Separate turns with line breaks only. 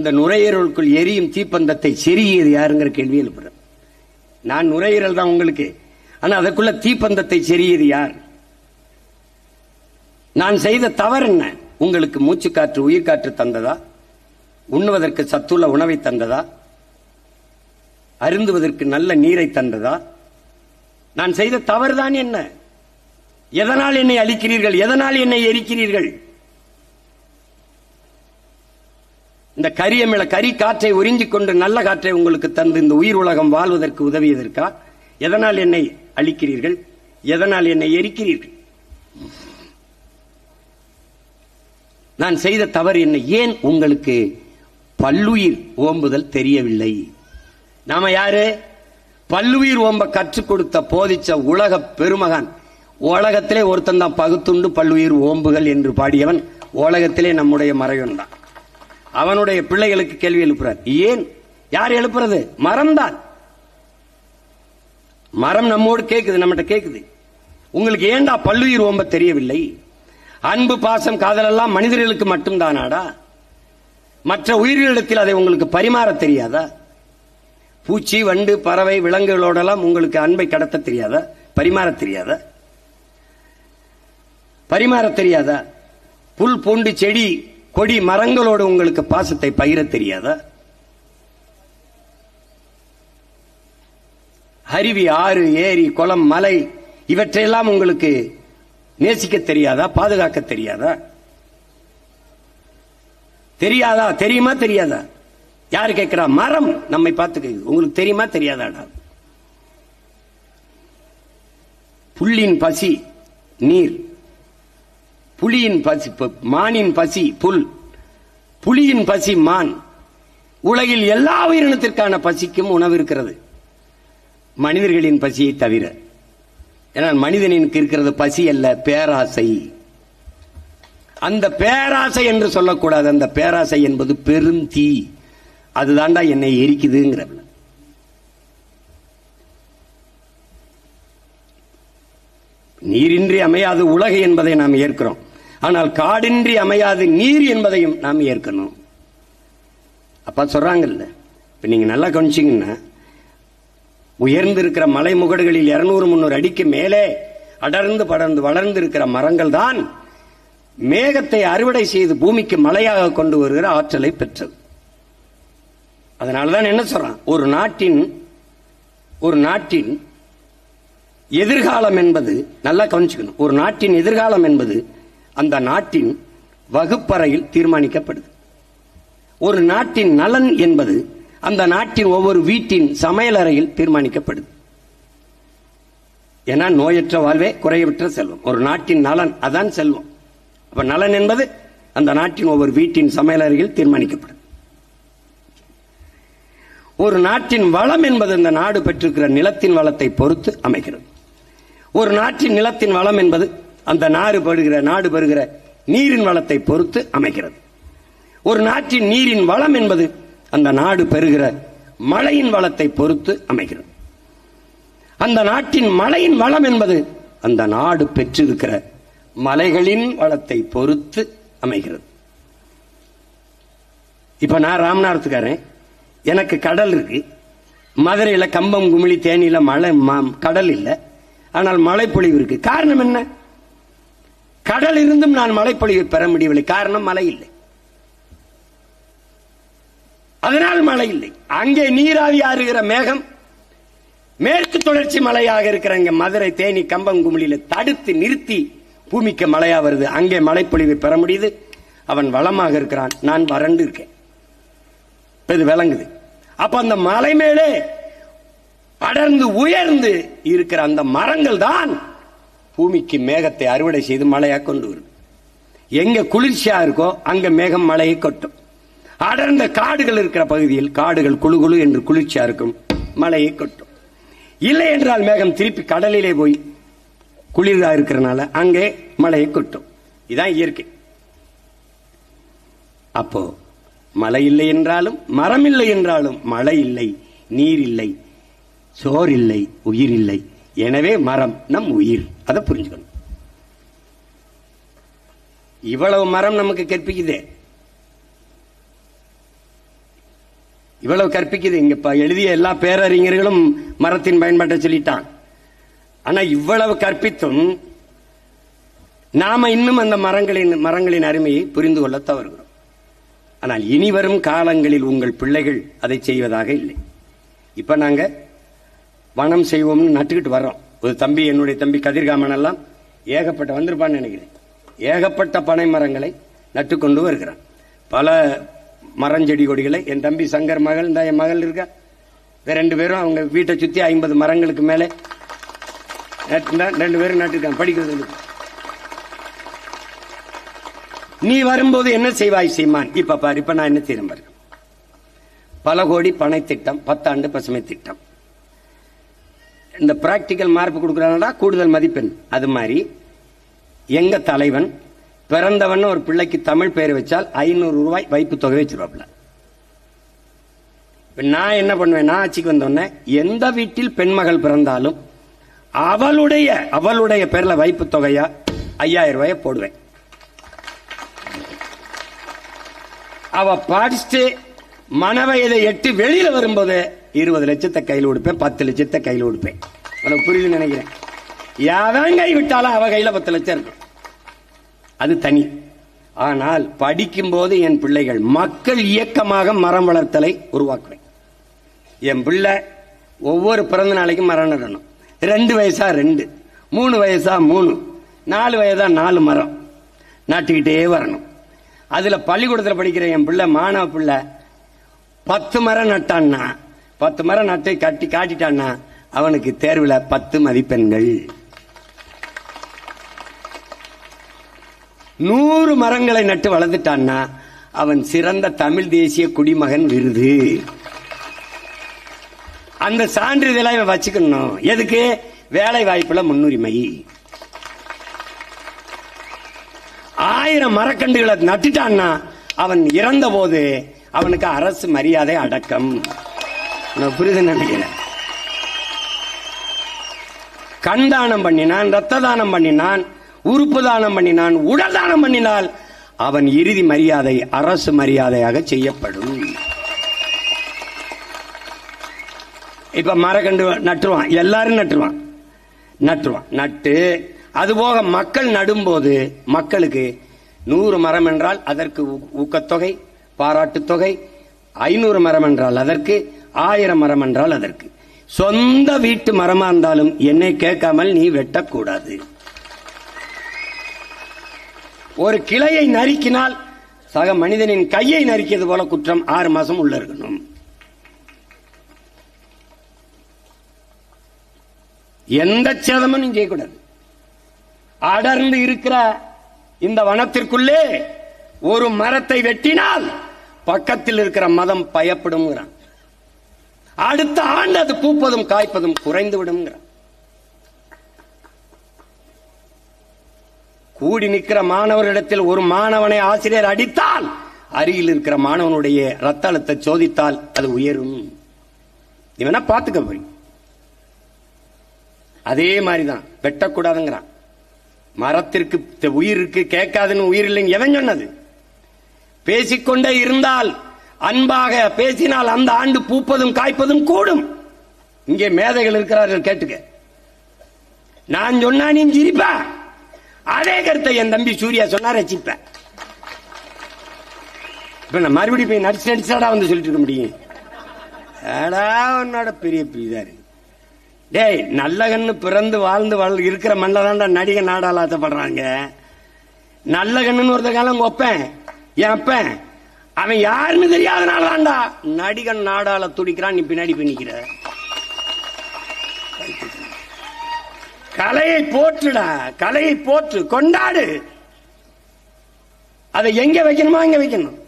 இந்த நுரையீரலுக்குள் எரியும் தீப்பந்தத்தை செருகியது யாருங்கிற கேள்வி எழுப்புறேன். நான் நுரையீரல் தான் உங்களுக்கு, ஆனா அதற்குள்ள தீப்பந்தத்தை செருகியது யார்? நான் செய்த தவறு என்ன? உங்களுக்கு மூச்சுக்காற்று உயிர் காற்று தந்ததா? உண்ணுவதற்கு சத்துள்ள உணவை தந்ததா? அருந்துவதற்கு நல்ல நீரை தந்ததா? நான் செய்த தவறுதான் என்ன? எதனால் என்னை அழிக்கிறீர்கள்? எதனால் என்னை எரிக்கிறீர்கள்? இந்த கரியமிழ கரி காற்றை உறிஞ்சிக் கொண்டு நல்ல காற்றை உங்களுக்கு தந்து இந்த உயிர் உலகம் வாழ்வதற்கு உதவியதற்கா? எதனால் என்னை அழிக்கிறீர்கள்? எதனால் என்னை எரிக்கிறீர்கள்? நான் செய்த தவறு என்ன? ஏன் உங்களுக்கு பல்லுயிர் ஓம்புதல் தெரியவில்லை? நாம யாரு? பல்லுயிர் ஓம்ப கற்றுக் கொடுத்த போதிச்ச உலக பெருமகான். உலகத்திலே ஒருத்தன் தான் பகுத்துண்டு பல்லுயிர் ஓம்புகள் என்று பாடியவன். உலகத்திலே நம்முடைய மறைவன் தான். அவனுடைய பிள்ளைகளுக்கு கேள்வி எழுப்புறார். ஏன்? யார் எழுப்புறது? மரம் தான். மரம் நம்மோடு கேக்குது, நம்மகிட்ட கேக்குது. உங்களுக்கு ஏண்டா பல்லுயிர் ஓம்ப தெரியவில்லை? அன்பு பாசம் காதல் எல்லாம் மனிதர்களுக்கு மட்டும் தானாடா? மற்ற உயிர்களிடத்தில் அதை உங்களுக்கு பரிமாற தெரியாதா? பூச்சி வண்டு பறவை விலங்குகளோடெல்லாம் உங்களுக்கு அன்பை கடத்த தெரியாதா? பரிமாற தெரியாதா? பரிமாற தெரியாதா? புல் பூண்டு செடி கொடி மரங்களோடு உங்களுக்கு பாசத்தை பகிர தெரியாதா? அருவி ஆறு ஏரி குளம் மலை இவற்றையெல்லாம் உங்களுக்கு நேசிக்க தெரியாதா? பாதுகாக்க தெரியாதா? தெரியாதா? தெரியுமா தெரியாதா? யாரு கேட்கிறா? மரம் நம்மை பார்த்து கேக்குது. உங்களுக்கு தெரியுமா தெரியாதாடா? புல்லின் பசி நீர், புலியின் பசி மானின் பசி புல், புலியின் பசி மான். உலகில் எல்லா உயிரினத்திற்கான பசிக்கும் உணவு இருக்கிறது, மனிதர்களின் பசியை தவிர. ஏன்னா மனிதனுக்கு இருக்கிறது பசி அல்ல, பேராசை. அந்த பேராசை என்று சொல்லக்கூடாது. அந்த பேராசை என்பது பெருந்தீ. அதுதான்டா என்னை எரிக்குதுங்கிற. நீரின்றி அமையாது உலகு என்பதை நாம் ஏற்கிறோம். ஆனால் காடின்றி அமையாது நீர் என்பதையும் நாம் ஏற்கணும். அப்பா சொல்றாங்கல்ல, இப்ப நீங்க நல்லா கவனிச்சீங்கன்னா, உயர்ந்து இருக்கிற மலை முகடுகளில் 200-300 அடிக்கு மேலே அடர்ந்து படர்ந்து வளர்ந்து இருக்கிற மரங்கள் தான் மேகத்தை அறுவடை செய்து பூமிக்கு மழையாக கொண்டு வருகிற ஆற்றலை பெற்றது. அதனாலதான் என்ன சொல்றான், ஒரு நாட்டின் எதிர்காலம் என்பது, நல்லா கவனிச்சுக்கணும், ஒரு நாட்டின் எதிர்காலம் என்பது அந்த நாட்டின் வகுப்பறையில் தீர்மானிக்கப்படுது. ஒரு நாட்டின் நலன் என்பது அந்த நாட்டின் ஒவ்வொரு வீட்டின் சமையலறையில் தீர்மானிக்கப்படுது. ஏன்னா நோயற்ற வாழ்வே குறையற்ற செல்வம். ஒரு நாட்டின் நலன் அதான் செல்வம். அப்ப நலன் என்பது அந்த நாட்டின் ஒவ்வொரு வீட்டின் சமையலறையில் தீர்மானிக்கப்படுது. ஒரு நாட்டின் வளம் என்பது அந்த நாடு பெற்றிருக்கிற நிலத்தின் வளத்தை பொறுத்து அமைகிறது. ஒரு நாட்டின் நிலத்தின் வளம் என்பது அந்த நாடு பெறுகிற நீரின் வளத்தை பொறுத்து அமைகிறது. ஒரு நாட்டின் நீரின் வளம் என்பது அந்த நாடு பெறுகிற மழையின் வளத்தை பொறுத்து அமைகிறது. அந்த நாட்டின் மழையின் வளம் என்பது அந்த நாடு பெற்றிருக்கிற மலைகளின் வளத்தை பொறுத்து அமைகிறது. இப்ப நான் ராமநாதத்துக்காரன், எனக்கு கடல் இருக்கு. மதுரையில கம்பம் குமிழி தேனியில மழை கடல் இல்லை, ஆனால் மழைப்பொழிவு இருக்கு. காரணம் என்ன? கடல் இருந்தும் நான் மழைப்பொழிவு பெற முடியவில்லை. காரணம் மழை இல்லை. அதனால் மழை இல்லை. அங்கே நீராவி ஆறுகிற மேகம் மேற்கு தொடர்ச்சி மலையாக இருக்கிற இங்க மதுரை தேனி கம்பம் குமிழியில தடுத்து நிறுத்தி பூமிக்கு மழையா வருது. அங்கே மழைப்பொழிவை பெற முடியுது. அவன் வளமாக இருக்கிறான், நான் வறண்டு இருக்கேன். இது விளங்குது. அப்ப அந்த மலை மேலே அடர்ந்து உயர்ந்து இருக்கிற அந்த மரங்கள் தான் பூமிக்கு மேகத்தை அறுவடை செய்து மழையா கொண்டு வரும். எங்க குளிர்ச்சியா இருக்கோ அங்க மேகம் மழையை கொட்டும். அடர்ந்த காடுகள் இருக்கிற பகுதியில் காடுகள் குழு குழு என்று குளிர்ச்சியா இருக்கும், மழையை கொட்டும். இல்லை என்றால் மேகம் திருப்பி கடலிலே போய் குளிர்தா இருக்கிறனால அங்கே மழையை கொட்டும். இதுதான் இயற்கை. அப்போ மழை இல்லை என்றாலும் மரம் இல்லை என்றாலும் மழை இல்லை, நீர் இல்லை, சோர் இல்லை, உயிர் இல்லை. எனவே மரம் நம் உயிர். அதை புரிஞ்சுக்கணும். இவ்வளவு மரம் நமக்கு கற்பிக்குதே. இவ்வளவு கற்பிக்குது. இங்க எழுதிய எல்லா பேரறிஞர்களும் மரத்தின் பயன்பாட்டை சொல்லிட்டான். ஆனா இவ்வளவு கற்பித்தும் நாம இன்னும் அந்த மரங்களின் அருமையை புரிந்து கொள்ள தவறுகிறோம். ஆனால் இனி வரும் காலங்களில் உங்கள் பிள்ளைகள் அதை செய்வதாக இல்லை. இப்ப நாங்க வனம் செய்வோம்னு நட்டுக்கிட்டு வர்றோம். ஒரு தம்பி, என்னுடைய தம்பி கதிர்காமன் எல்லாம் ஏகப்பட்ட வந்திருப்பான்னு நினைக்கிறேன், ஏகப்பட்ட பனை மரங்களை நட்டுக்கொண்டு வருகிறான். பல மரஞ்செடி கொடிகளை என் தம்பி சங்கர் மகள், இந்த என் மகள் இருக்கா, இந்த 2 பேரும் அவங்க வீட்டை சுத்தி 50 மரங்களுக்கு மேலே 2 பேரும் நட்டுருக்காங்க படிக்கிறது. நீ வரும்போது என்ன செய்வாய் சீமான்? இப்ப பாரு, இப்ப நான் என்ன செய்யறேன் பாரு. பல கோடி பனை திட்டம், 10 ஆண்டு பசுமை திட்டம். இந்த பிராக்டிக்கல் மார்க் கொடுக்கறாங்கடா, கூடுதல் மதிப்பெண். அது மாதிரி எங்க தலைவன் பிறந்தவன் ஒரு பிள்ளைக்கு தமிழ் பெயர் வச்சால் 500 ரூபாய் வைப்பு தொகை வச்சிருவாப்ல. நான் என்ன பண்ணுவேன், நான் ஆட்சிக்கு வந்தோடனே எந்த வீட்டில் பெண்மகள் பிறந்தாலும் அவளுடைய பேர்ல வைப்பு தொகையா 5000 ரூபாய போடுவேன். அவ படிச்சுட்டு மனவயதை எட்டு வெளியில வரும்போது 20 லட்சத்தை கையில் கொடுப்பேன், 10 லட்சத்தை கையில் கொடுப்பேன். உனக்கு புரியுதுன்னு நினைக்கிறேன். யாவன் கை விட்டாலும் அவ கையில 10 லட்சம் இருக்கும், அது தனி. ஆனால் படிக்கும் போது என் பிள்ளைகள் மக்கள் இயக்கமாக மரம் வளர்த்தலை உருவாக்குவேன். என் பிள்ளை ஒவ்வொரு பிறந்த நாளைக்கும் மரம் நடணும். 2 வயசா 2, 3 வயசா 3, 4 வயதா 4 மரம் நட்டுக்கிட்டே வரணும். அதுல பள்ளிக்கூடத்தில் படிக்கிற என் பிள்ளை, மாணவ பிள்ளை 10 மரம் நட்டான்னா, 10 மரம் நட்டை கட்டி காட்டிட்டான்னா அவனுக்கு தேர்வுல 10 மதிப்பெண்கள். 100 மரங்களை நட்டு வளர்ந்துட்டான்னா அவன் சிறந்த தமிழ் தேசிய குடிமகன் விருது. அந்த சான்றிதழை வச்சுக்கணும். எதுக்கு? வேலை வாய்ப்புல முன்னுரிமை. 1000 மரக்கன்றுகளை நட்டுட்டான்னா அவன் இறந்த போது அவனுக்கு அரசு மரியாதை அடக்கம். புரியுது நினைக்கிறேன். கண் தானம் பண்ணினான், ரத்த தானம் பண்ணினான், உறுப்பு தானம் பண்ணினான், உடல் தானம் பண்ணினால் அவன் இறுதி மரியாதை அரசு மரியாதையாக செய்யப்படும். இப்ப மரக்கன்று நட்டுருவான், எல்லாரும் நட்டுருவான். நட்டு அதுபோக மக்கள் நடும்போது மக்களுக்கு 100 மரம் என்றால் அதற்கு ஊக்கத்தொகை, பாராட்டு தொகை, 500 மரம் என்றால் அதற்கு, 1000 மரம் என்றால் அதற்கு. சொந்த வீட்டு மரமா இருந்தாலும் என்னை கேட்காமல் நீ வெட்டக்கூடாது. ஒரு கிளையை நறுக்கினால் சக மனிதனின் கையை நறுக்கியது போல குற்றம் 6 மாசம் உள்ள இருக்கணும். எந்த சேதமும் நீ செய்யக்கூடாது. அடர்ந்து இருக்கிற இந்த வனத்திற்குள்ளே ஒரு மரத்தை வெட்டினால் பக்கத்தில் இருக்கிற மதம் பயப்படும். அடுத்த ஆண்டு அது பூப்பதும் காய்ப்பதும் குறைந்து விடும். கூடி நிற்கிற மாணவர்களிடத்தில் ஒரு மாணவனை ஆசிரியர் அடித்தால் அருகில் இருக்கிற மாணவனுடைய ரத்த அழுத்த சோதித்தால் அது உயரும். இவனா பாத்துக்க போய். அதே மாதிரிதான் வெட்டக்கூடாதுங்கிறான். மரத்திற்கு உயிர் இருக்கு, கேட்காதுன்னு உயிர் இல்லைங்க எவன் சொன்னது? பேசிக்கொண்டே இருந்தால், அன்பாக பேசினால் அந்த ஆண்டு பூப்பதும் காய்ப்பதும் கூடும். இங்கே மேதைகள் இருக்கிறார்கள், கேட்டுக்க. நான் சொன்னா நீ சிரிப்ப, அதே கருத்தை என் தம்பி சூர்யா சொன்னா ரசிப்ப. இப்ப நான் மறுபடியும் போய் நடிச்சாடா வந்து சொல்லிட்டு இருக்க முடியும்? உன்னோட பெரிய பிரிதாரு. டேய், நல்ல கண்ணு பிறந்து வாழ்ந்து இருக்கிற மண்ணில் தான்டா நடிகை நாடால் ஆசைப்படுறாங்க. நல்ல கண்ணுன்னு ஒருத்த காலம் ஒப்பேன், என் அப்பன் அவன் யாருன்னு தெரியாதனால தான்டா நடிகன் நாடால துடிக்கிறான். நீ பின்னாடி பண்ணிக்கிற. கலையை போற்றுடா, கலையை போற்று, கொண்டாடு. அதை எங்க வைக்கணுமா அங்க வைக்கணும்.